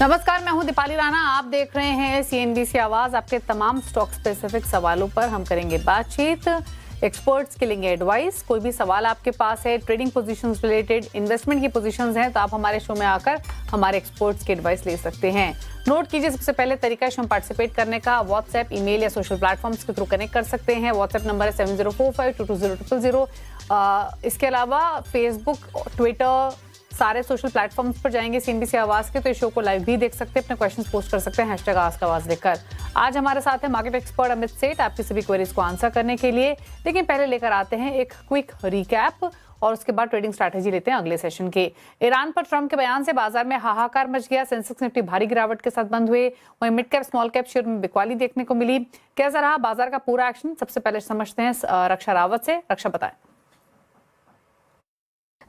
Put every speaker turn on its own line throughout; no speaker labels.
नमस्कार, मैं हूं दीपाली राणा। आप देख रहे हैं CNBC आवाज। आपके तमाम स्टॉक स्पेसिफिक सवालों पर हम करेंगे बातचीत। एक्सपर्ट्स के लेंगे एडवाइस। कोई भी सवाल आपके पास है ट्रेडिंग पोजीशंस रिलेटेड, इन्वेस्टमेंट की पोजीशंस हैं, तो आप हमारे शो में आकर हमारे एक्सपर्ट्स की एडवाइस ले सकते हैं। नोट कीजिए सबसे पहले तरीका शो में पार्टिसिपेट करने का। व्हाट्सएप, ईमेल या सोशल प्लेटफॉर्म्स के थ्रू कनेक्ट कर सकते हैं। व्हाट्सएप नंबर है 7045220000। इसके अलावा फेसबुक, ट्विटर, सारे सोशल प्लेटफॉर्म्स पर जाएंगे CNBC आवाज के, तो इस शो को लाइव भी देख सकते हैं, अपने क्वेश्चंस पोस्ट कर सकते हैं #आस्क-आवाज लिखकर। आज हमारे साथ है मार्केट एक्सपर्ट अमित सेठ, आपकी सभी क्वेरीज को आंसर करने के लिए। लेकिन पहले लेकर आते हैं एक क्विक रिकैप और उसके बाद ट्रेडिंग स्ट्रैटेजी लेते हैं अगले सेशन के। ईरान पर ट्रंप के बयान से बाजार में हाहाकार मच गया। सेंसेक्स निफ्टी भारी गिरावट के साथ बंद हुए। वहीं mid cap small cap share में बिकवाली देखने को मिली। कैसा रहा बाजार का पूरा एक्शन, सबसे पहले समझते हैं रक्षा रावत से। रक्षा बताएं।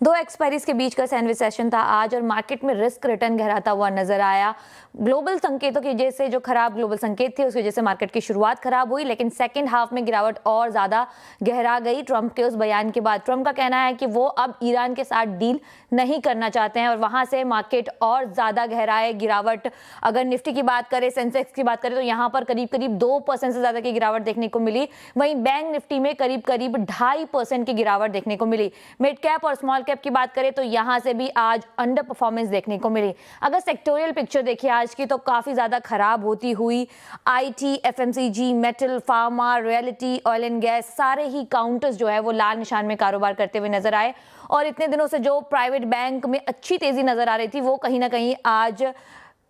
दो एक्सपायरीज के बीच का सैंडविच सेशन था आज और मार्केट में रिस्क रिटर्न गहराता हुआ नजर आया। ग्लोबल संकेतों की वजह से, जो खराब ग्लोबल संकेत थे उसकी वजह से मार्केट की शुरुआत खराब हुई, लेकिन सेकंड हाफ में गिरावट और ज्यादा गहरा गई ट्रंप के उस बयान के बाद। ट्रंप का कहना है कि वो अब ईरान के साथ डील नहीं करना चाहते हैं और वहां से मार्केट और ज्यादा गहराए गिरावट। अगर निफ्टी की बात करें, सेंसेक्स की बात करें, तो यहाँ पर करीब करीब 2% से ज्यादा की गिरावट देखने को मिली। वहीं बैंक निफ्टी में करीब करीब 2.5% की गिरावट देखने को मिली। मिड कैप और स्मॉल कैप की बात करें तो यहां से भी आज अंडर परफॉर्मेंस देखने को मिली। अगर सेक्टोरियल पिक्चर देखिए आज की, तो काफी ज्यादा खराब होती हुई IT, FMCG, metal, pharma, reality, oil and gas, सारे ही काउंटर्स जो है वो लाल निशान में कारोबार करते हुए नजर आए। और इतने दिनों से जो प्राइवेट बैंक में अच्छी तेजी नजर आ रही थी, वो कहीं ना कहीं आज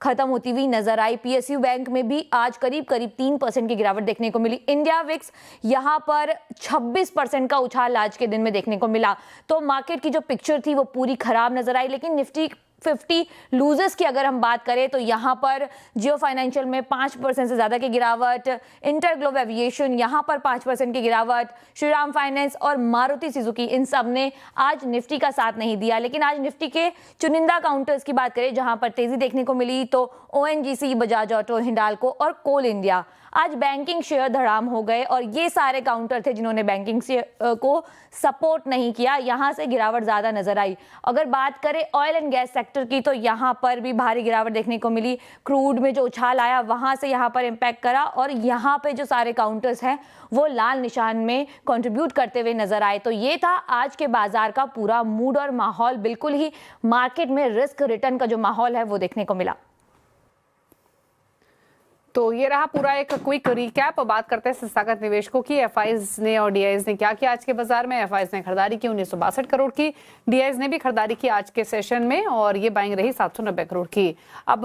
खत्म होती हुई नजर आई। PSU बैंक में भी आज करीब करीब 3% की गिरावट देखने को मिली। इंडिया विक्स यहां पर 26% का उछाल आज के दिन में देखने को मिला। तो मार्केट की जो पिक्चर थी वो पूरी खराब नजर आई। लेकिन निफ्टी 50 लूजर्स की अगर हम बात करें तो यहां पर जियो फाइनेंशियल में 5% से ज्यादा की गिरावट, इंटरग्लोब एविएशन यहां पर 5% की गिरावट, श्रीराम फाइनेंस और मारुति सुजुकी, इन सब ने आज निफ्टी का साथ नहीं दिया। लेकिन आज निफ्टी के चुनिंदा काउंटर्स की बात करें जहां पर तेजी देखने को मिली, तो ONGC, बजाज ऑटो, हिंडाल्को और कोल इंडिया, आज बैंकिंग शेयर धड़ाम हो गए और ये सारे काउंटर थे जिन्होंने बैंकिंग शेयर को सपोर्ट नहीं किया। यहां से गिरावट ज्यादा नजर आई। अगर बात करें ऑयल एंड गैस सेक्टर की, तो यहां पर भी भारी गिरावट देखने को मिली। क्रूड में जो उछाल आया वहां से यहां पर इंपैक्ट करा और यहां पे जो सारे काउंटर्स हैं वो लाल निशान में कंट्रीब्यूट करते हुए नजर आए। तो ये था आज के बाजार का पूरा मूड और माहौल। बिल्कुल ही मार्केट में रिस्क रिटर्न का जो माहौल है वो देखने को मिला।
तो ये रहा पूरा एक क्विक रिकैप। बात करते हैं संस्थागत निवेशकों की। FIs ने और DIs ने क्या किया आज के बाजार में। FIs ने खरीदारी की 1962 करोड़ की, DIs ने भी खरीदारी की आज के सेशन में और ये बाइंग रही 790 करोड़ की। अब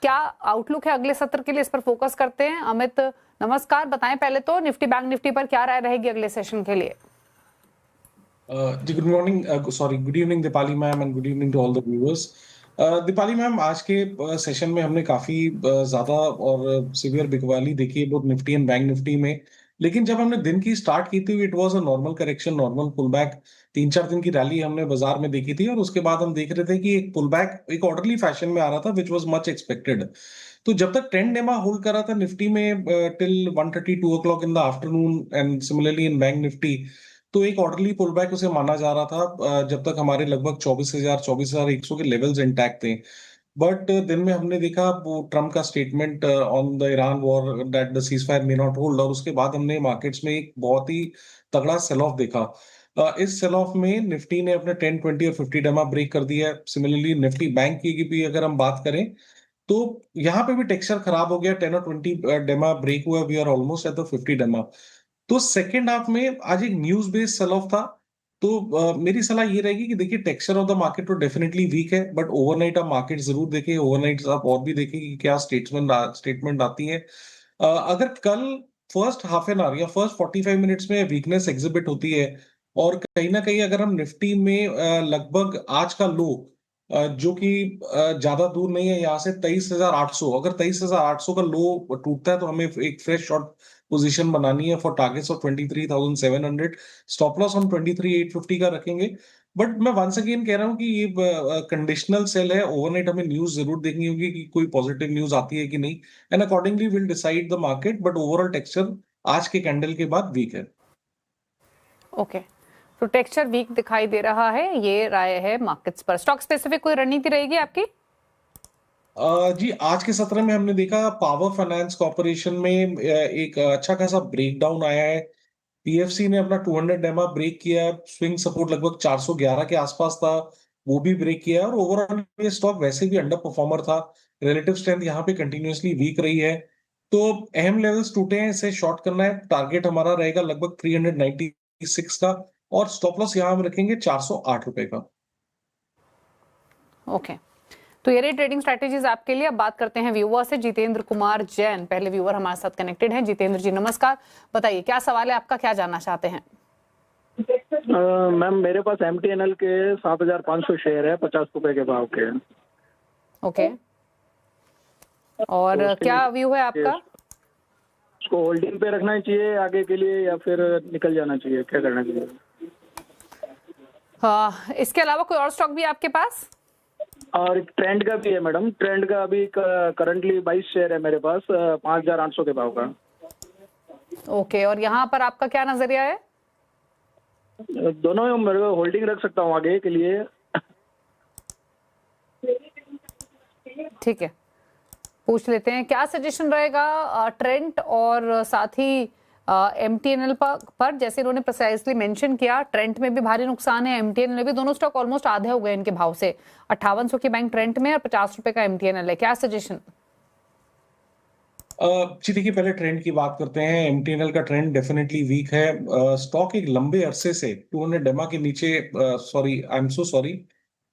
क्या आउटलुक है अगले सत्र के लिए, इस पर फोकस करते हैं। अमित नमस्कार, बताएं पहले तो निफ्टी, बैंक निफ्टी पर क्या राय रहेगी अगले सेशन के लिए।
जी good morning, good evening Deepali ma'am and good evening to all the viewers. Deepali ma'am, आज के सेशन में हमने काफी ज्यादा और सीवियर बिकवाली देखी है both Nifty and bank Nifty में। लेकिन जब हमने दिन की स्टार्ट की थी, it was a normal correction, normal pull back. 3-4 दिन की रैली हमने बाजार में देखी थी और उसके बाद हम देख रहे थे कि एक पुल बैक एक ऑर्डरली फैशन में आ रहा था, विच वाज मच एक्सपेक्टेड। तो जब तक ट्रेंड नेमा होल्ड कर रहा था निफ्टी में till 1:32 o'clock in the afternoon and similarly in bank Nifty, तो एक ऑर्डरली पुल बैक उसे माना जा रहा था जब तक हमारे लगभग 24,100 के लेवल्स इंटैक्ट थे। बट दिन में हमने देखा वो ट्रम्प का statement on the Iran war that the ceasefire may not hold, और उसके बाद हमने मार्केट्स में एक बहुत ही तगड़ा सेल ऑफ देखा। इस सेल ऑफ में निफ्टी ने अपने 10, 20 और 50 डेमा ब्रेक कर दिया है। सिमिलरली निफ्टी बैंक की भी अगर हम बात करें तो यहाँ पे भी टेक्सचर खराब हो गया। 10 और 20 डेमा ब्रेक हुआ, we are almost at the 50 DEMA. तो सेकेंड हाफ में आज एक न्यूज बेस्ड सेल ऑफ था। तो मेरी सलाह ये रहेगी कि देखिए टेक्सचर ऑफ द मार्केट तो डेफिनेटली वीक है, बट ओवरनाइट आप मार्केट जरूर देखें। ओवरनाइट आप और भी देखें कि क्या स्टेटमेंट आती है। अगर कल फर्स्ट हाफ एन आवर या फर्स्ट 45 मिनट्स में वीकनेस एग्जिबिट होती है और कहीं ना कहीं अगर हम निफ्टी में लगभग आज का लो जो कि ज्यादा दूर नहीं है यहाँ से 23,800, अगर 23,800 का लो टूटता है तो हमें एक फ्रेश शॉर्ट पोजीशन बनानी है for targets of 23,700। Stop loss हम 23,850 का रखेंगे। बट मैं वंस अगेन कह रहा हूँ कि ये कंडीशनल सेल है। ओवरनाइट हमें न्यूज जरूर देखनी होगी कि कोई पॉजिटिव न्यूज आती है कि नहीं, and accordingly will decide the market. But overall texture आज के कैंडल के बाद वीक है।
ओके, तो टेक्सचर वीक दिखाई दे रहा है, ये राय है मार्केट्स पर। स्टॉक स्पेसिफिक कोई रणनीति रहेगी आपकी?
जी, आज के सत्र में हमने देखा पावर फाइनेंस कॉर्पोरेशन में एक अच्छा खासा ब्रेकडाउन आया है। पीएफसी ने अपना 200 एमआ ब्रेक किया, स्विंग सपोर्ट लगभग 411 के आसपास था, वो भी ब्रेक किया और ओवरऑल ये स्टॉक वैसे भी अंडर परफॉर्मर था। रिलेटिव स्ट्रेंथ यहाँ पे कंटिन्यूअसली वीक रही है। तो अहम लेवल्स टूटे हैं, इसे शॉर्ट करना है। टारगेट हमारा रहेगा लगभग 396 का और स्टॉप लॉस यहाँ हम रखेंगे 408 रुपए का।
ओके, तो ये रही ट्रेडिंग स्ट्रेटेजीज आपके लिए। अब बात करते हैं व्यूअर से। जितेंद्र कुमार जैन पहले व्यूअर हमारे साथ कनेक्टेड हैं। जितेंद्र जी नमस्कार, बताइए क्या सवाल है आपका, क्या जानना चाहते हैं?
मैम मेरे पास MTNL के 7,500 शेयर है, 50 रुपए के भाव के।
ओके, और
तो
क्या व्यू है आपका?
उसको होल्डिंग पे रखना चाहिए आगे के लिए या फिर निकल जाना चाहिए, क्या करना चाहिए?
इसके अलावा कोई और स्टॉक भी है आपके पास?
और ट्रेंड का भी है मैडम, ट्रेंड का अभी करंटली 22 शेयर है मेरे पास, 5,800 के भाव का।
ओके, और यहाँ पर आपका क्या नजरिया है?
दोनों मेरे को होल्डिंग रख सकता हूँ आगे के लिए।
ठीक है, पूछ लेते हैं क्या सजेशन रहेगा ट्रेंड और साथ ही MTNL पर। जैसे इन्होंने प्रिसाइजली मेंशन किया, ट्रेंड में भी भारी नुकसान है, MTNL में भी। दोनों स्टॉक ऑलमोस्ट आधे हो गए इनके भाव से। 5800 की बैंक ट्रेंड में और 50 रुपए का MTNL है, क्या सजेशन?
जी देखिए, पहले ट्रेंड की बात करते हैं। एमटीएनएल का ट्रेंड डेफिनेटली वीक है। स्टॉक एक लंबे अरसे से 200 डेमा के नीचे, sorry I am so sorry,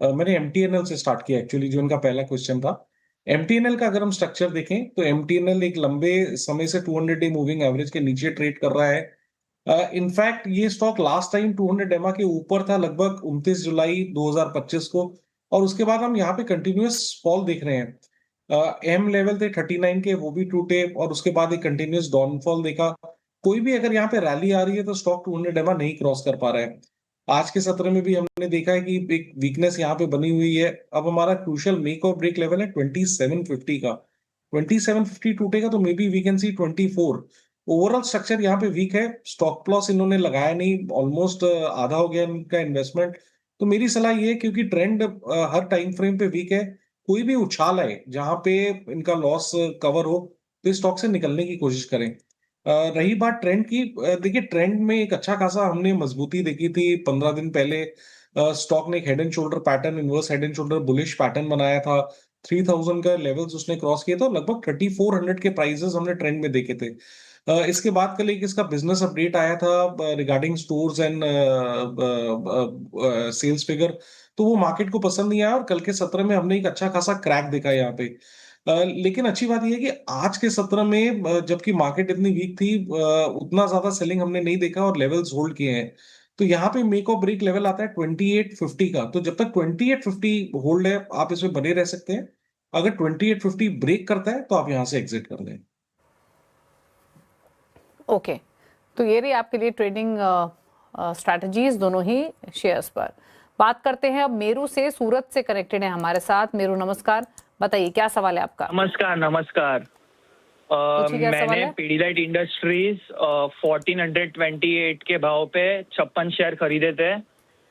मैंने एमटीएनएल से स्टार्ट किया एक्चुअली, जो इनका पहला क्वेश्चन था। एमटीएनएल का अगर हम स्ट्रक्चर देखें तो एमटीएनएल एक लंबे समय से 200 डे मूविंग एवरेज के नीचे ट्रेड कर रहा है। इनफैक्ट ये स्टॉक लास्ट टाइम 200 डेमा के ऊपर था लगभग 29 जुलाई 2025 को, और उसके बाद हम यहाँ पे कंटिन्यूअस फॉल देख रहे हैं। एम लेवल थे 39 के, वो भी टूटे और उसके बाद एक कंटिन्यूअस डाउनफॉल देखा। कोई भी अगर यहाँ पे रैली आ रही है तो स्टॉक 200 डेमा नहीं क्रॉस कर पा रहा है। आज के सत्र में भी हमने देखा है कि एक वीकनेस यहाँ पे बनी हुई है। अब हमारा क्रूशियल मेक और ब्रेक लेवल है 2750 का। 2750 टूटेगा तो maybe we can see 24। Overall structure यहाँ पे वीक है। स्टॉक लॉस इन्होंने लगाया नहीं, ऑलमोस्ट आधा हो गया इनका इन्वेस्टमेंट। तो मेरी सलाह ये है, क्योंकि ट्रेंड हर टाइम फ्रेम पे वीक है, कोई भी उछाल आए जहां पे इनका लॉस कवर हो तो इस स्टॉक से निकलने की कोशिश करें। रही बात ट्रेंड की, देखिए ट्रेंड में एक अच्छा खासा हमने मजबूती देखी थी 15 दिन पहले। स्टॉक ने एक head and shoulder pattern, inverse head and shoulder bullish pattern बनाया था। 3000 का लेवल्स उसने क्रॉस किए, तो लगभग 3400 के प्राइसेस हमने ट्रेंड में देखे थे। इसके बाद कल एक इसका बिजनेस अपडेट आया था regarding stores and sales figure, तो वो मार्केट को पसंद नहीं आया और कल के सत्र में हमने एक अच्छा खासा क्रैक देखा यहाँ पे। लेकिन अच्छी बात यह है कि आज के सत्र में जबकि मार्केट इतनी वीक थी, उतना ज्यादा सेलिंग हमने नहीं देखा और लेवल्स होल्ड किए हैं। तो यहाँ पे मेक और ब्रेक लेवल आता है 2850 का। तो जब तक 2850 होल्ड है आप इसमें बने रह सकते हैं। अगर 2850 ब्रेक करता है तो आप यहाँ से एग्जिट कर दें।
ओके, तो ये रही आपके लिए ट्रेडिंग स्ट्रैटेजीज दोनों ही शेयर्स पर। बात करते हैं अब मेरू से, सूरत से कनेक्टेड है हमारे साथ। मेरू नमस्कार, बताइए क्या सवाल है आपका?
नमस्कार नमस्कार।
क्या सवाल
मैंने
है?
पीडीलाइट इंडस्ट्रीज 1428 के भाव पे 56 शेयर खरीदे थे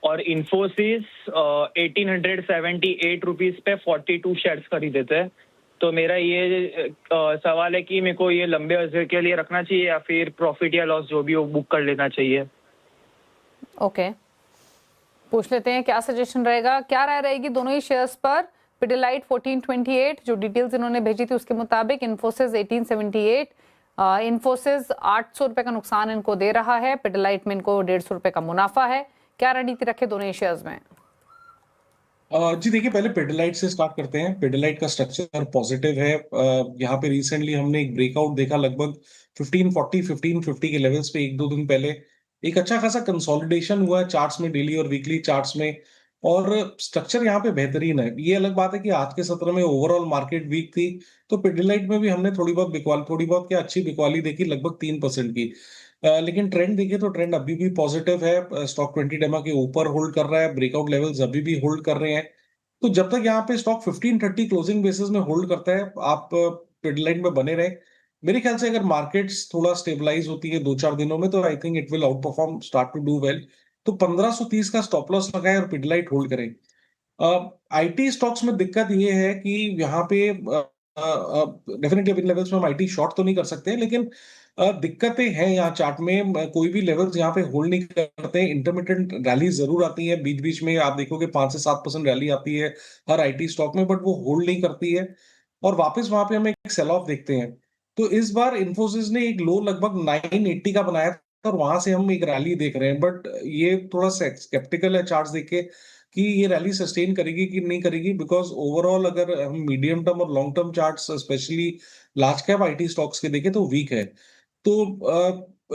और इन्फोसिस 1878 रुपीज पे 42 शेयर्स खरीदे थे। तो मेरा ये सवाल है कि मेरे को ये लंबे अर्से के लिए रखना चाहिए या फिर प्रॉफिट या लॉस जो भी हो बुक कर लेना चाहिए?
ओके, पूछ लेते हैं क्या सजेशन रहेगा, क्या राय रहेगी दोनों ही शेयर्स पर? पिडिलाइट 1428 जो डिटेल्स इन्होंने भेजी थी उसके मुताबिक, इन्फोसिस 1878। इन्फोसिस 800 रुपए का नुकसान इनको दे रहा है, पिडिलाइट में इनको 150 रुपए का मुनाफा है। क्या रणनीति रखे दोनों ही शेयर्स में?
जी देखिए, पहले पिडिलाइट से स्टार्ट करते हैं। पिडिलाइट का स्ट्रक्चर पॉजिटिव है। यहाँ पे रिसेंटली हमने एक ब्रेकआउट देखा लगभग 1540 1550 के लेवल्स पे एक दो दिन पहले। एक अच्छा खासा कंसोलिडेशन हुआ है चार्ट्स में, डेली और वीकली चार्ट्स में, और स्ट्रक्चर यहाँ पे बेहतरीन है। ये अलग बात है कि आज के सत्र में ओवरऑल मार्केट वीक थी, तो पिडिलाइट में भी हमने थोड़ी बहुत क्या अच्छी बिकवाली देखी लगभग 3% की। लेकिन ट्रेंड देखे तो ट्रेंड अभी भी पॉजिटिव है। स्टॉक 20 डेमा के ऊपर होल्ड कर रहा है, ब्रेकआउट लेवल्स अभी भी होल्ड कर रहे हैं। तो जब तक यहाँ पे स्टॉक 1530 क्लोजिंग बेसिस में होल्ड करता है, आप पिडिलाइट में बने रहे। मेरे ख्याल से अगर मार्केट्स थोड़ा स्टेबलाइज होती है 2-4 दिनों में, तो I think it will outperform, start to do well. तो 1530 का स्टॉप लॉस लगाए और पिडिलाइट होल्ड करें। आईटी स्टॉक्स में दिक्कत ये है कि यहाँ पे डेफिनेटली अभी लेवल्स में हम आईटी शॉर्ट तो नहीं कर सकते, लेकिन दिक्कतें हैं यहाँ चार्ट में। कोई भी लेवल्स यहाँ पे होल्ड नहीं करते, इंटरमिटेंट रैली जरूर आती है बीच बीच में, आप देखोगे 5 से 7% रैली आती है हर आईटी स्टॉक में, बट वो होल्ड नहीं करती है और वापस वहां पे हम एक सेल ऑफ देखते हैं। तो इस बार इन्फोसिस ने एक लो लगभग 980 का बनाया था और वहां से हम एक रैली देख रहे हैं, बट ये थोड़ा सा स्केप्टिकल है चार्ट्स देख के कि ये रैली सस्टेन करेगी कि नहीं करेगी, बिकॉज ओवरऑल अगर हम मीडियम टर्म और long term charts specially large cap IT stocks के देखें तो वीक है। तो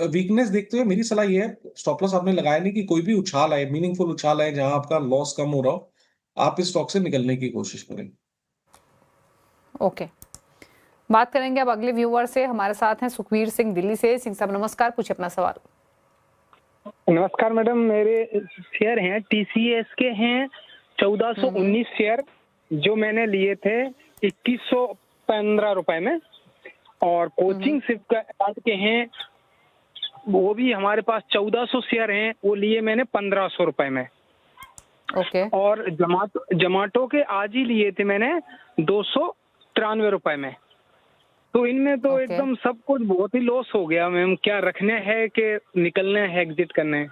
वीकनेस देखते हुए मेरी सलाह ये है, स्टॉप लॉस आपने लगाया नहीं कि कोई भी उछाल आए, मीनिंगफुल उछाल आए जहां आपका लॉस कम हो रहा हो, आप इस स्टॉक से निकलने की कोशिश करें।
ओके, बात करेंगे अब अगले व्यूअर से। हमारे साथ हैं सुखवीर सिंह दिल्ली से। सिंह साहब नमस्कार, पूछे अपना सवाल।
नमस्कार मैडम, मेरे शेयर हैं टीसीएस के हैं 1419 शेयर जो मैंने लिए थे 2115 रुपए में, और कोचिंग शिपयार्ड के हैं वो भी हमारे पास 1400 शेयर हैं, वो लिए मैंने 1500 रुपए में।
ओके।
और जमाटो के आज ही लिए थे मैंने 293 रुपए में। तो इनमें तो एकदम सब कुछ बहुत ही लॉस हो गया मैम। क्या रखने हैं कि निकलने हैं, एग्जिट करने हैं?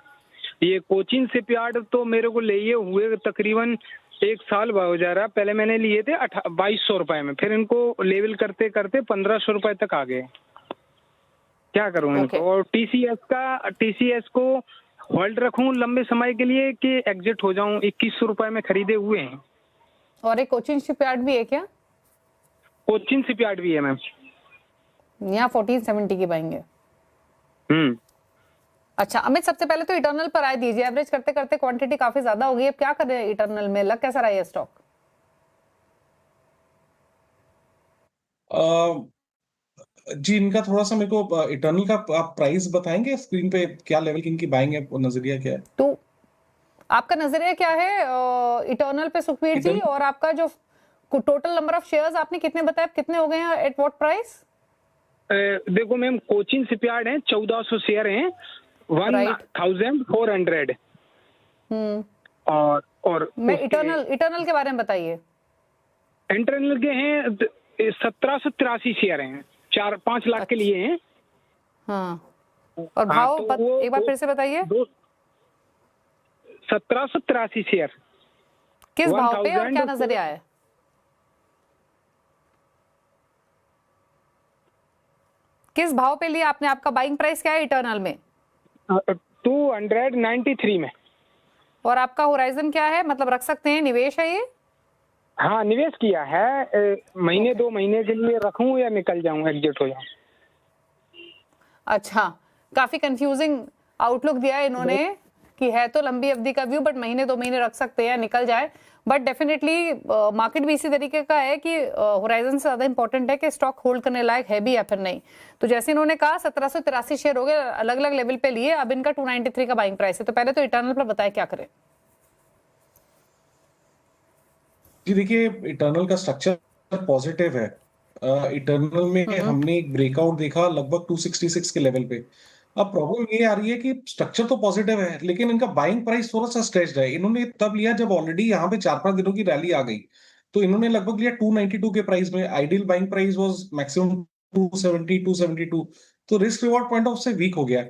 ये कोचिन शिपयार्ड तो मेरे को लिए हुए तकरीबन 1 साल हो जा रहा है। पहले मैंने लिए थे 2200 रुपए में, फिर इनको लेवल करते करते 1500 रुपए तक आ गए। क्या करूं इनको? और टीसीएस को होल्ड रखूं लंबे समय के लिए कि एग्जिट हो जाऊं? 2100 रुपए में खरीदे हुए हैं।
और एक कोचिन शिपयार्ड भी है क्या?
कोचिन शिपयार्ड भी है मैम।
यहाँ 1470 की पाएंगे। अच्छा अमित, सबसे पहले तो इटर्नल पर आए दीजिए। एवरेज करते करते क्वांटिटी काफी ज्यादा हो गई, अब क्या करें इटर्नल में? लग कैसा रहा है स्टॉक?
जी, इनका थोड़ा सा मेरे को इटर्नल का आप प्राइस बताएंगे स्क्रीन पे, क्या लेवल की इनकी बाइंग है, नजरिया क्या है?
तो आपका नजरिया क्या है इटर्नल पे सुखवीर जी? और आपका जो टोटल नंबर ऑफ शेयर्स आपने कितने बताया, कितने हो गए हैं, एट व्हाट प्राइस?
देखो मैम, कोचिन शिपयार्ड हैं 1400 शेयर हैं 1400। और
मैं इटर्नल के बारे में बताइए।
इंटरनल के हैं 1783 शेयर हैं, 4-5 लाख के लिए हैं।
हाँ, और भाव
तो
एक बार फिर से बताइए।
1783 शेयर
किस भाव पे और क्या नजरिया है? किस भाव पे लिया आपने? आपका बाइंग प्राइस क्या है इटर्नल में?
293 में।
और आपका होराइजन क्या है, मतलब रख सकते हैं, निवेश है ये?
हाँ, निवेश किया है। महीने 2 महीने के लिए रखूं या निकल जाऊं, एग्जिट हो जाऊं?
अच्छा, काफी कंफ्यूजिंग आउटलुक दिया है इन्होंने कि है तो लंबी अवधि का व्यू, बट महीने 2 महीने रख सकते हैं, निकल जाए। बट डेफिनेटली मार्केट भी इसी तरीके का है कि होराइजन से ज्यादा इंपॉर्टेंट है कि स्टॉक होल्ड करने लायक है भी या फिर नहीं। तो जैसे इन्होंने कहा 1783 शेयर हो गए, अलग अलग लेवल पे लिए, अब इनका 293 का बाइंग प्राइस है। तो पहले तो इटर्नल पर बताए क्या करें?
जी देखिए, इटर्नल का स्ट्रक्चर पॉजिटिव है। इटर्नल में हमने एक ब्रेकआउट देखा लगभग 266 के लेवल पे। अब प्रॉब्लम ये आ रही है कि स्ट्रक्चर तो पॉजिटिव है, लेकिन इनका बाइंग प्राइस थोड़ा सा स्ट्रेच्ड है। इन्होंने तब लिया जब ऑलरेडी यहाँ पे 4-5 दिनों की रैली आ गई, तो इन्होंने लगभग लिया 292 के प्राइस में। Ideal buying price was maximum 272। तो रिस्क रिवॉर्ड पॉइंट ऑफ से वीक हो गया।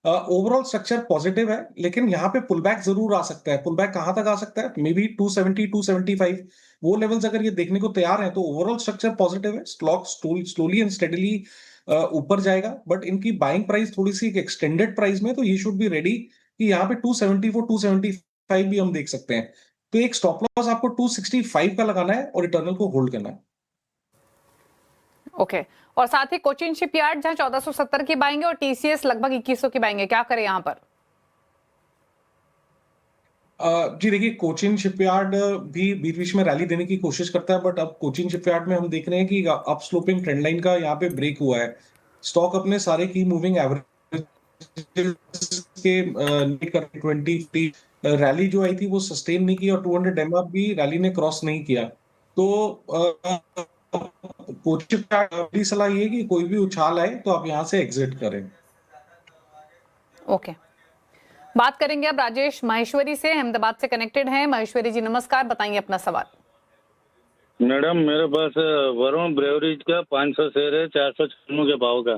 ओवरऑल स्ट्रक्चर पॉजिटिव है, लेकिन यहाँ पे पुल बैक जरूर आ सकता है। पुल बैक कहां तक आ सकता है? मे बी 270, 275 वो लेवल्स अगर ये देखने को तैयार है तो ओवरऑल स्ट्रक्चर पॉजिटिव है। स्टॉक स्लोली एंड स्टेडीली ऊपर जाएगा, बट इनकी बाइंग प्राइस थोड़ी सी एक एक्सटेंडेड प्राइस में, तो ये शुड बी रेडी कि यहाँ पे 274, 275 भी हम देख सकते हैं। तो एक स्टॉप लॉस आपको 265 का लगाना है और इटर्नल को होल्ड करना है।
ओके, और साथ ही कोचिन शिपयार्ड जहां 1470 की बाएंगे और टीसीएस लगभग 2100 की बाएंगे, क्या करें यहाँ पर?
जी देखिए, कोचिन शिपयार्ड भी बीच बीच में रैली देने की कोशिश करता है, बट अब कोचिन शिपयार्ड में हम देख रहे हैं कि अप स्लोपिंग ट्रेंड लाइन का यहाँ पे ब्रेक हुआ है। स्टॉक अपने सारे की मूविंग एवरेज के 20 रैली जो आई थी वो सस्टेन नहीं की, और 200 MA भी रैली ने क्रॉस नहीं किया। तो कोचिन की सलाह ये है कि कोई भी उछाल आए तो आप यहाँ से एग्जिट करें।
ओके, बात करेंगे अब राजेश माहेश्वरी से, अहमदाबाद से कनेक्टेड हैं। माहेश्वरी जी नमस्कार, बताइए अपना सवाल।
मैडम मेरे पास वरुण ब्रेवरीज का 500 शेयर है 496 के भाव का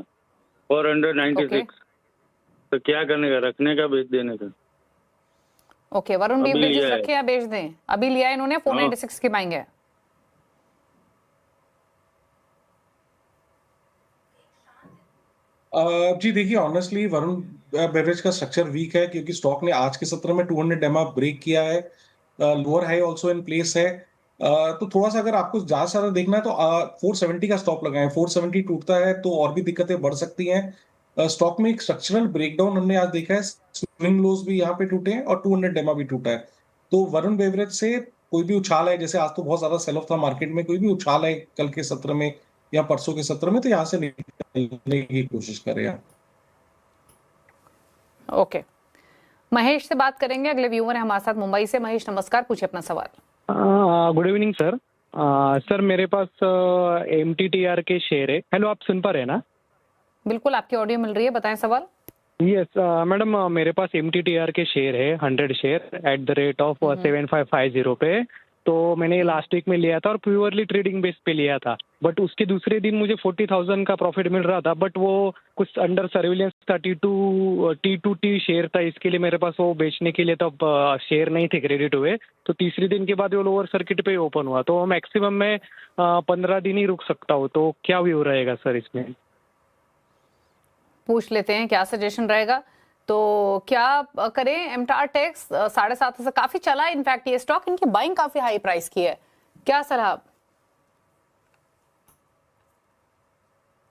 496। तो क्या करने का, रखने का, बेच देने का?
ओके, वरुण
अभी
बेवरेजेस
लिया है।
रखे या बेच दें? अभी लिया है इन्होंने, 496 की बाइंग है।
जी देखिए, ऑनेस्टली वरुण बेवरेज का स्ट्रक्चर वीक है क्योंकि स्टॉक ने आज के सत्र में 200 एमआ ब्रेक किया है, lower high also in place है। तो थोड़ा सा अगर आपको ज्यादा सारा देखना है तो 470 का स्टॉप लगाएं। 470 टूटता है तो और भी दिक्कतें बढ़ सकती हैं। स्टॉक में एक स्ट्रक्चरल ब्रेकडाउन हमने आज देखा है, स्विंग लोज भी यहाँ पे टूटे हैं और 200 एमआ भी टूटा है। तो वरुण बेवरेज से कोई भी उछाल है, जैसे आज तो बहुत ज्यादा सेल ऑफ था मार्केट में, कोई भी उछाल है कल के सत्र में या परसों के सत्र में, तो यहाँ से निकलने की कोशिश करें आप।
ओके, महेश से बात करेंगे, अगले व्यूअर है हमारे साथ मुंबई से। महेश नमस्कार, पूछिए अपना सवाल।
Good evening sir. सर मेरे पास MTTR के शेयर है। हेलो, आप सुन पा रहे हैं ना?
बिल्कुल, आपकी ऑडियो मिल रही है, बताएं सवाल।
यस मैडम, मेरे पास MTTR के शेयर है 100 share at the rate of 7550 पे। तो मैंने लास्ट वीक में लिया था और प्योरली ट्रेडिंग बेस पे लिया था, बट उसके दूसरे दिन मुझे 40,000 का प्रॉफिट मिल रहा था, बट वो कुछ अंडर सर्विलेंस था, T2T शेयर था, इसके लिए मेरे पास वो बेचने के लिए तब शेयर नहीं थे क्रेडिट हुए। तो तीसरे दिन के बाद वो लोअर सर्किट पे ओपन हुआ, तो मैक्सिमम मैं 15 दिन ही रुक सकता हूँ। तो क्या व्यू रहेगा सर इसमें?
पूछ लेते हैं क्या सजेशन रहेगा। तो क्या करें? एमटार टेक्स 7.5 से काफी चला है इनफैक्ट ये स्टॉक, इनकी बाइंग काफी हाई प्राइस की है, क्या सलाह?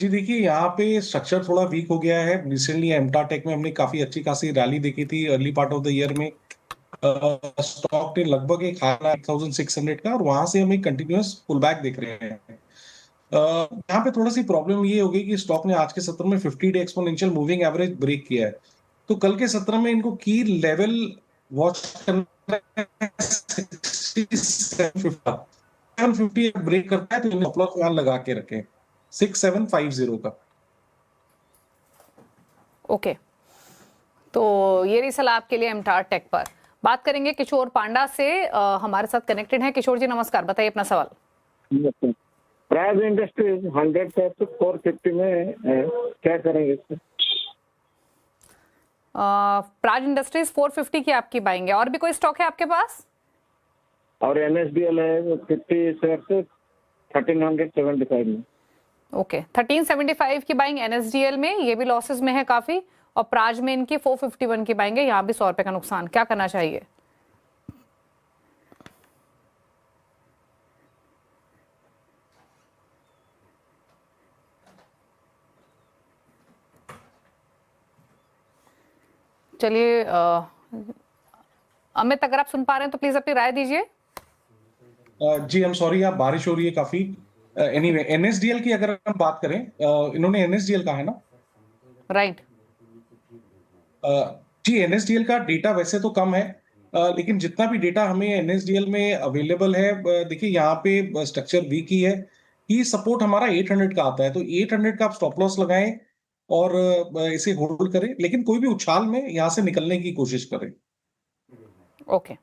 जी देखिए, यहाँ पे स्ट्रक्चर थोड़ा वीक हो गया है। रिसेंटली एमटा टेक में हमने काफी अच्छी खासी रैली देखी थी early part of the year में। स्टॉक ने लगभग एक हाई 1600 का और वहां से हम एक कंटिन्यूअस पुल बैक देख रहे हैं। यहाँ पे थोड़ा सी प्रॉब्लम ये हो गई कि स्टॉक ने आज के सत्र में 50 day exponential moving average break किया है। तो कल के सत्र में इनको की लेवल वॉच करना है 750 ब्रेक करता है तो इन्हें स्टॉप लॉस लगा के रखें 6750 का।
ओके, तो ये रही सलाह आपके लिए एमटार टेक पर। बात करेंगे किशोर पांडा से, हमारे साथ कनेक्टेड है। किशोर जी नमस्कार, बताइए अपना सवाल।
प्राइज इंडस्ट्रीज 100 से 450 में क्या करेंगे इसमें?
प्राज इंडस्ट्रीज 450 की आपकी बाइंग है, और भी कोई स्टॉक है आपके पास?
और NSDL है 50 शेयर से 1375 में।
ओके, 1375 की बाइंग NSDL में, ये भी लॉसेस में है काफी, और प्राज में इनकी 451 की बाइंग है, यहाँ भी 100 रुपए का नुकसान। क्या करना चाहिए? चलिए अमित, अगर आप सुन पा रहे हैं तो प्लीज अपनी राय दीजिए।
जी आई एम सॉरी, आप बारिश हो रही है काफी। एनीवे NSDL की अगर हम बात करें, इन्होंने NSDL कहा है ना?
राइट।
जी NSDL का डेटा वैसे तो कम है, लेकिन जितना भी डेटा हमें NSDL में अवेलेबल है, देखिए यहाँ पे स्ट्रक्चर वीक ही है। की सपोर्ट हमारा 800 का आता है, तो 800 का आप स्टॉप लॉस लगाएं और इसे होल्ड करें, लेकिन कोई भी उछाल में यहाँ से निकलने की कोशिश करें।
ओके,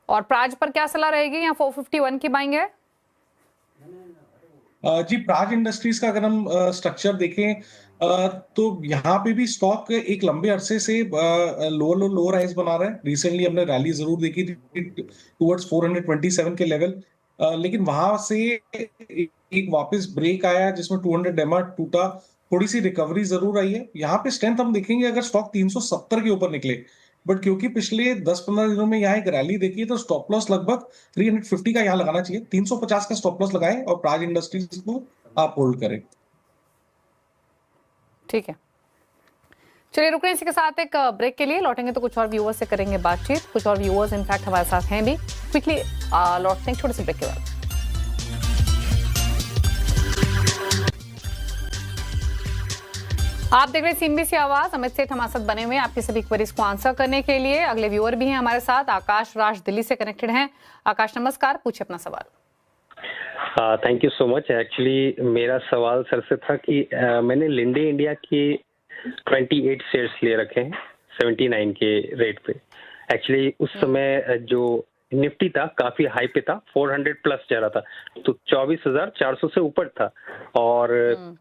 और प्राज पर क्या सलाह रहेगी? यहाँ 451 की बाइंग है।
जी प्राज इंडस्ट्रीज का अगर हम स्ट्रक्चर देखें तो यहाँ पे भी स्टॉक एक लंबे अरसे से लोअर हाइज बना रहा है। रिसेंटली हमने रैली जरूर देखी थी टुवर्ड्स 427 के लेवल, लेकिन वहां से एक वापस ब्रेक आया जिसमें 200 एमआ टूटा, थोड़ी सी रिकवरी जरूर आई है। यहाँ पे स्ट्रेंथ हम देखेंगे अगर स्टॉक 370 के ऊपर निकले, बट क्योंकि पिछले 10-15 दिनों में यहाँ एक रैली देखी है तो स्टॉप लॉस लगभग 350 का यहाँ लगाना चाहिए। 350 का स्टॉप लॉस लगाएं और प्राज इंडस्ट्रीज को आप होल्ड करें।
ठीक है, चलिए रुक रहे हैं इसी के साथ एक ब्रेक के लिए। लौटेंगे तो कुछ और व्यूअर्स से करेंगे बातचीत। कुछ और व्यूअर्स इनफैक्ट हमारे साथ हैं भी। क्विकली लौटते हैं छोटे से ब्रेक के बाद। आप देख रहे हैं CNBC आवाज, अमित सेठ हमारे साथ बने हुए हैं आपकी सभी क्वेरीज को आंसर करने के लिए। अगले व्यूअर भी हैं हमारे साथ, आकाश राज दिल्ली से कनेक्टेड हैं। आकाश नमस्कार, पूछिए अपना सवाल।
Thank you so much. Actually मेरा सवाल सर से था कि मैंने लिंडे इंडिया की 28 शेयर्स ले रखे हैं 79 के रेट पे। एक्चुअली उस समय जो निफ्टी था काफी हाई पे था, 400 प्लस जा रहा था, तो 24,400 से ऊपर था। और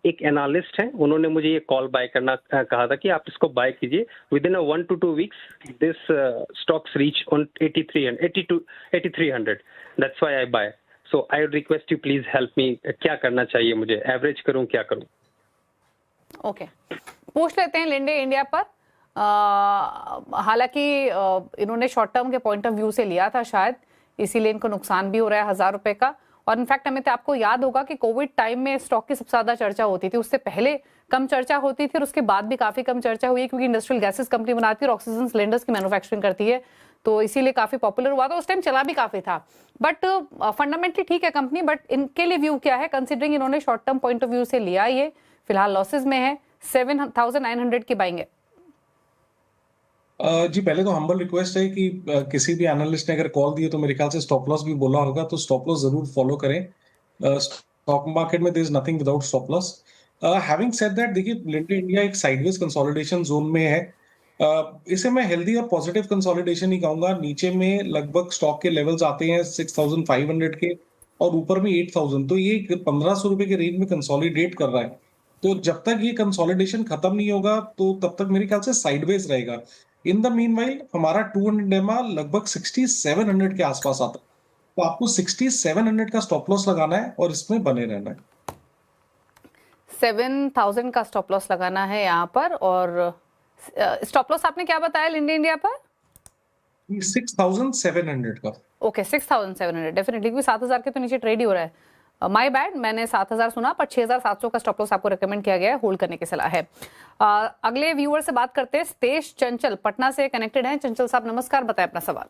एक एनालिस्ट है, उन्होंने मुझे ये कॉल बाय करना कहा था कि आप इसको बाय कीजिए, within 1 to 2 weeks this stocks reach on 8300, that's why I buy. So I request you please help me, क्या करना चाहिए मुझे, एवरेज करूं, क्या करूं?
ओके, पूछ लेते हैं लिंडे इंडिया पर। हालांकि इन्होंने शॉर्ट टर्म के पॉइंट ऑफ व्यू से लिया था शायद, इसीलिए इनको नुकसान भी हो रहा है 1000 रुपए का। और इनफैक्ट हमें तो आपको याद होगा कि कोविड टाइम में स्टॉक की सबसे ज्यादा चर्चा होती थी, उससे पहले कम चर्चा होती थी और उसके बाद भी काफी कम चर्चा हुई, क्योंकि इंडस्ट्रियल गैसेस कंपनी बनाती है और ऑक्सीजन सिलेंडर्स की मैन्युफैक्चरिंग करती है, तो इसीलिए काफी पॉपुलर हुआ था। उस टाइम चला भी काफी था, बट फंडामेंटली ठीक है कंपनी। बट इनके लिए व्यू क्या है, कंसिडरिंग इन्होंने short term point of view से लिया, ये फिलहाल लॉसेज में है, 7,900 की बाइंग है।
जी पहले तो हम्बल रिक्वेस्ट है कि किसी भी एनालिस्ट ने अगर कॉल दिए तो मेरे ख्याल से स्टॉप लॉस भी बोला होगा, तो स्टॉप लॉस जरूर फॉलो करें। स्टॉक मार्केट में there is nothing without stop loss. Having said that, देखिए लिंडे इंडिया एक साइडवेज कंसोलिडेशन जोन में है। इसे मैं हेल्दी और पॉजिटिव कंसोलिडेशन ही कहूंगा। नीचे में लगभग स्टॉक के लेवल्स आते हैं 6,500 के और ऊपर में 8,000, तो ये 1,500 रुपए के रेंज में कंसोलिडेट कर रहा है। तो जब तक ये कंसोलिडेशन खत्म नहीं होगा तो तब तक मेरे ख्याल से साइडवेज रहेगा। इन द मीनवाइल हमारा 200 एमआ लगभग 6,700 के आसपास आता है, तो आपको 6,700 का स्टॉप लॉस लगाना है और इसमें बने रहना है।
7,000 का स्टॉप लॉस लगाना है यहाँ पर। और स्टॉप लॉस आपने क्या बताया लिंडे इंडिया पर?
6,700 का।
ओके, 6,700 डेफिनेटली, क्योंकि 7,000 के तो नीचे ट्रेड ही हो रहा है। माय बैड, मैंने 7,000 सुना, पर 6,700 का स्टॉप लॉस आपको रेकमेंड किया गया है, होल्ड करने की सलाह है। अगले व्यूअर से बात करते हैं, स्तेश चंचल पटना से कनेक्टेड हैं। चंचल साहब नमस्कार, बताएं अपना सवाल।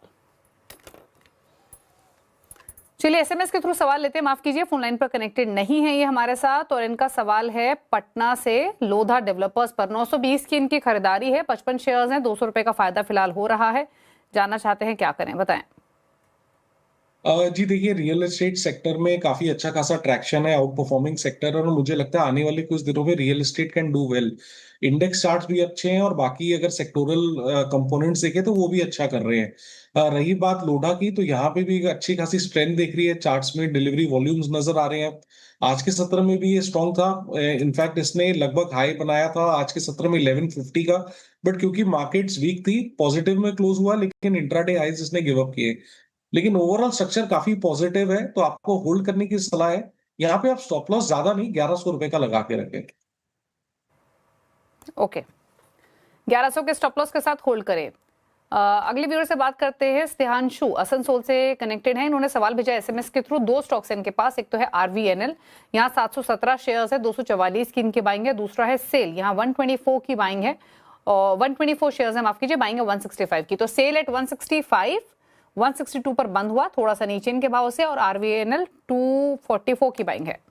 चलिए एसएमएस के थ्रू सवाल लेते हैं, माफ कीजिए फोन लाइन पर कनेक्टेड नहीं है ये हमारे साथ। और इनका सवाल है पटना से लोधा डेवलपर्स पर, 920 की इनकी खरीदारी है, 55 शेयर्स हैं, 200 रुपए का फायदा फिलहाल हो रहा है, जानना चाहते हैं क्या करें, बताएं।
जी देखिए, रियल एस्टेट सेक्टर में काफी अच्छा खासा ट्रैक्शन है, आउट परफॉर्मिंग सेक्टर है और मुझे लगता है आने वाले कुछ दिनों में real estate can do well. Index charts भी अच्छे हैं और बाकी अगर सेक्टोरल कंपोनेंट्स देखें तो वो भी अच्छा कर रहे हैं। रही बात लोढ़ा की, तो यहाँ पे भी एक अच्छी खासी स्ट्रेंथ दिख रही है, चार्ट्स में डिलीवरी वॉल्यूम्स नजर आ रहे हैं। आज के सत्र में भी ये स्ट्रॉन्ग था, इनफैक्ट इसने लगभग हाई बनाया था आज के सत्र में 1150 का, बट क्योंकि मार्केट्स वीक थी पॉजिटिव में क्लोज हुआ, लेकिन इंट्राडे हाइज इसने गिव अप किए। लेकिन ओवरऑल स्ट्रक्चर काफी पॉजिटिव है, तो आपको होल्ड करने की सलाह है। यहाँ पे आप स्टॉप लॉस ज्यादा नहीं, 1,100 रुपए का लगा के रखें।
ओके, 1100 के स्टॉप लॉस के साथ होल्ड करें। अगले व्यूअर से बात करते हैं, स्तेहांशु आसनसोल से कनेक्टेड हैं। इन्होंने सवाल भेजा एसएमएस के थ्रू, दो स्टॉक्स इनके पास, एक तो है आरवीएनएल, यहाँ 717 शेयर्स है, 244 की इनकी बाइंग है। दूसरा है सेल, यहाँ 124 की बाइंग है और 124 शेयर्स है, माफ कीजिए, बाइंग है 165 की। तो सेल एट 165, 162 पर बंद हुआ, थोड़ा सा नीचे इनके भाव से, और आरवीएनएल 244 की बाइंग है।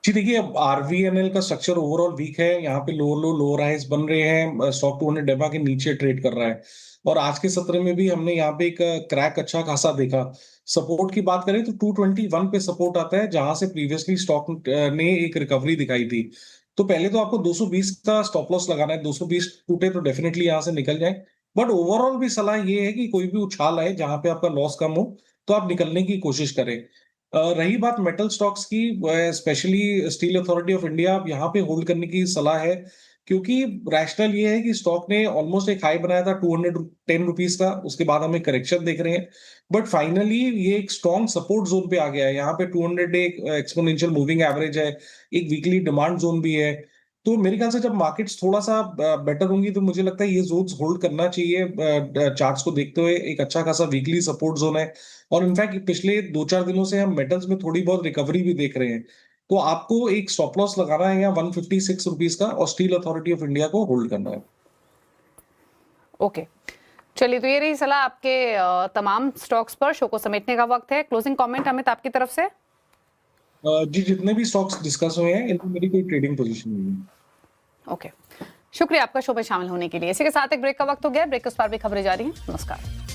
जी देखिए, अब आरवीएनएल का स्ट्रक्चर ओवरऑल वीक है, यहाँ पे लोअर लो लोअर हाइज बन रहे हैं, स्टॉक 200 डेमा के नीचे ट्रेड कर रहा है। और आज के सत्र में भी हमने यहाँ पे एक क्रैक अच्छा खासा देखा। सपोर्ट की बात करें तो 221 पे सपोर्ट आता है, जहां से प्रीवियसली स्टॉक ने एक रिकवरी दिखाई थी। तो पहले तो आपको 220 का स्टॉप लॉस लगाना है, 220 टूटे तो डेफिनेटली यहाँ से निकल जाए। बट ओवरऑल भी सलाह ये है कि कोई भी उछाल आए जहां पे आपका लॉस कम हो तो आप निकलने की कोशिश करें। रही बात मेटल स्टॉक्स की, specially steel authority of India, यहाँ पे होल्ड करने की सलाह है, क्योंकि रैशनल ये है कि स्टॉक ने ऑलमोस्ट एक हाई बनाया था 210 रुपीज का, उसके बाद हमें करेक्शन देख रहे हैं, बट फाइनली ये एक स्ट्रॉन्ग सपोर्ट जोन पे आ गया है। यहाँ पे 200 डे एक्सपोनेंशियल मूविंग एवरेज है, एक वीकली डिमांड जोन भी है। तो मेरे ख्याल से जब मार्केट्स थोड़ा सा बेटर होंगी तो मुझे लगता है ये जोन्स होल्ड करना चाहिए। चार्ट्स को देखते हुए एक अच्छा खासा वीकली सपोर्ट जोन है, और इनफैक्ट पिछले 2-4 दिनों से हम मेटल्स में थोड़ी बहुत रिकवरी भी देख रहे हैं। तो आपको एक स्टॉप लॉस लगाना है यहाँ 156 रुपीज का, और स्टील अथॉरिटी ऑफ इंडिया को होल्ड करना है।
ओके, चलिए, तो ये रही सलाह आपके तमाम स्टॉक्स पर। शो को समेटने का वक्त है। क्लोजिंग कमेंट अमित आपकी तरफ से।
जी, जितने भी स्टॉक्स डिस्कस हुए हैं इनमें मेरी कोई ट्रेडिंग पोजीशन नहीं है।
ओके, शुक्रिया आपका शो में शामिल होने के लिए। इसी के साथ एक ब्रेक का वक्त हो गया। ब्रेक के उस पार भी खबरें जारी हैं। नमस्कार।